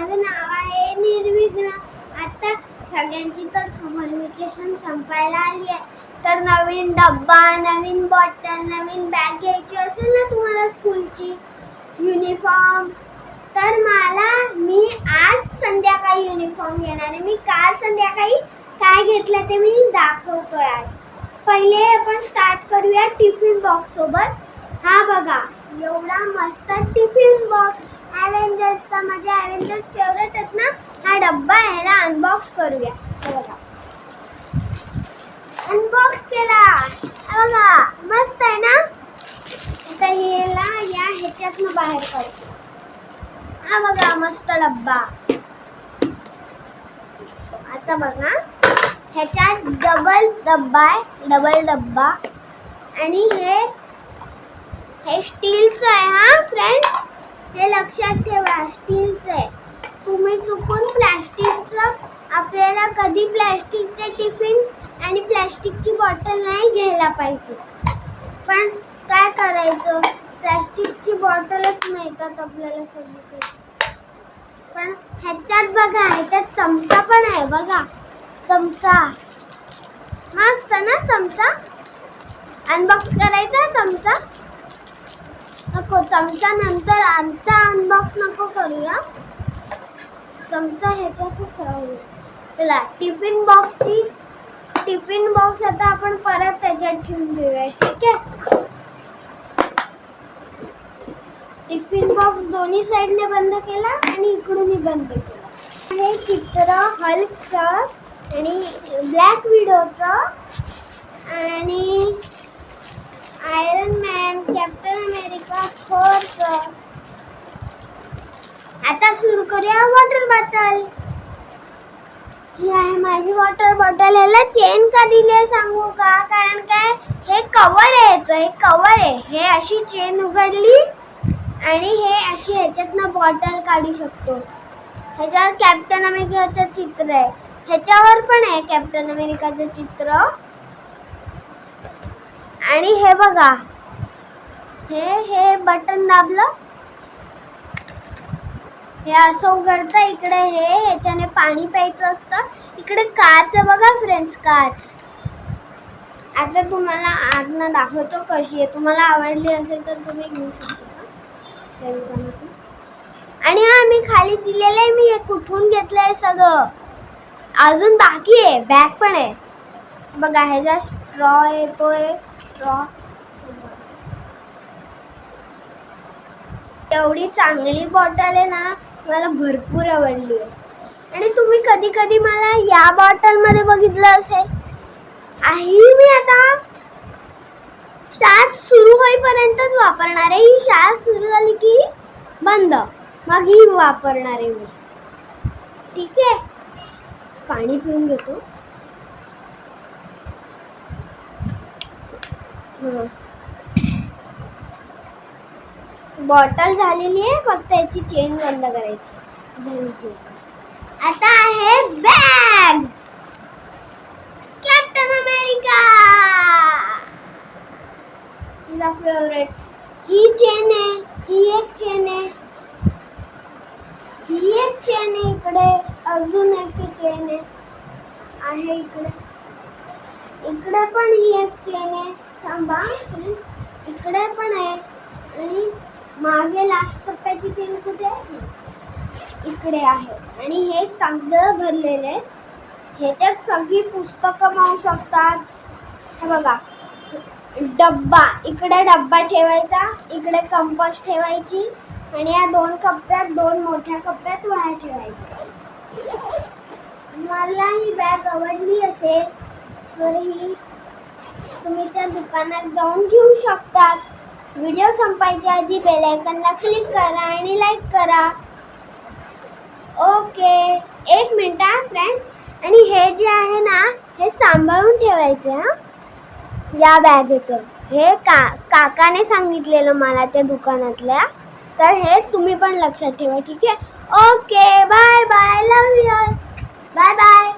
माझं नाव आहे निर्विघ्न. आता सगळ्यांची तर समर वेकेशन संपायला आली आहे, तर नवीन डब्बा, नवीन बॉटल, नवीन बॅग घ्यायची असेल ना तुम्हाला स्कूलची युनिफॉर्म, तर मी आज संध्याकाळी युनिफॉर्म घेणार आहे. मी काल संध्याकाळी काय घेतलं ते मी दाखवतोय आज. पहिले आपण स्टार्ट करूया टिफिन बॉक्स सोबत. हा बघा, एवढा मस्त टिफिन बॉक्स ॲव्हेंजर्सचा, माझे ॲव्हेंजर्स फेवरेट आहेत ना. हा डब्बा ह्याला अनबॉक्स करूया. बघा, अनबॉक्स केला. बघा मस्त आहे ना. आता याला ह्याच्यातनं बाहेर काढतो. हा बघा मस्त डब्बा. आता बघा ह्याच्यात डबल डब्बा आणि हे स्टीलचं आहे. हा फ्रेंड्स, हे लक्षात ठेवा, स्टीलचं आहे. तुम्ही चुकून प्लॅस्टिकचं, आपल्याला कधी प्लॅस्टिकचे टिफिन आणि प्लॅस्टिकची बॉटल नाही घ्यायला पाहिजे. पण काय करायचं, प्लॅस्टिकची बॉटलच मिळतात आपल्याला सगळीकडे. पण ह्याच्यात बघा, ह्याच्यात चमचा पण आहे. बघा चमचा मस्त ना. चमचा अनबॉक्स करायचा. चमचा नको, चमचा नंतर आजचा अनबॉक्स नको करूया. चमचा ह्याच्यातच राहूया. चला, टिफिन बॉक्स आता आपण परत त्याच्यात ठेवून देऊया. ठीक आहे. टिफिन बॉक्स दोन्ही साईडने बंद केला आणि इकडूनही बंद केला. हे चित्र हल्कचं आणि ब्लॅक विडोचं आणि आयरन मॅन, कॅप्टन अमेरिका, थॉरचं. आता सुरू करूया वॉटर बॉटल. ही आहे माझी वॉटर बॉटल. ह्याला चेन का दिली आहे सांगू का? कारण काय, हे कवर आहे. हे कवर आहे. हे अशी चेन उघडली आणि हे अशी ह्याच्यातनं बॉटल काढू शकतो. ह्याच्यावर कॅप्टन अमेरिकाचं चित्र आहे. ह्याच्यावर पण आहे कॅप्टन अमेरिकाचं चित्र. आणि हे बघा, हे बटन दाबलं, हे असं उघडतं. इकडे ह्याच्याने पाणी प्यायचं असतं. इकडे काच आहे बघा फ्रेंड्स, काच. आता तुम्हाला आतनं दाखवतो कशी आहे. तुम्हाला आवडली असेल तर तुम्ही घेऊ शकता. आणि हा मी खाली दिलेलं आहे. मी हे कुठून घेतलंय सगळं, अजून बाकी आहे. बॅग पण आहे बघा. ह्याचा स्ट्रॉ येतोय. एवढी चांगली बॉटल आहे ना, मला भरपूर आवडली आहे. आणि तुम्ही कधी कधी मला या बॉटलमध्ये बघितलं असेल. मी आता शाळा सुरू होईपर्यंतच वापरणार आहे. ही शाळा सुरू झाली की बंद, मग ही वापरणार आहे मी. ठीक आहे. पाणी पिऊन घेतो. बॉटल झालेली आहे, फक्त याची चेन बंद करायची झाली. आता आहे बॅग, कॅप्टन अमेरिका, तिचा फेवरेट. ही चेन आहे, ही एक चेन आहे, ही एक चेन आहे. इकडे अजून एक चेन आहे इकडे. इकडे पण ही एक चेन आहे. थांबा, इकडे पण आहे. आणि मागे लास्ट टप्प्याची चेन कुठे आहे? इकडे आहे. आणि हे सगळं भरलेलं आहे. ह्याच्यात सगळी पुस्तकं मावू शकतात. हे बघा, डब्बा, इकडे डब्बा ठेवायचा, इकडे कंपास ठेवायची आणि या दोन कप्प्यात, दोन मोठ्या कप्प्यात वह्या ठेवायच्या. मला ही बॅग आवडली असेल तर ही तुम्ही त्या दुकानात जाऊन घेऊ शकता. व्हिडिओ संपायच्या आधी बेल आयकॉनला क्लिक करा आणि लाईक करा. ओके, एक मिनिट फ्रेंड्स. आणि हे जे आहे ना, हे सांभाळून ठेवायचे. या बॅगेचं हे काकाने सांगितलेलं मला त्या दुकानातल्या, तर हे तुम्ही पण लक्षात ठेवा. ठीक आहे. Okay, bye bye, love you, bye bye.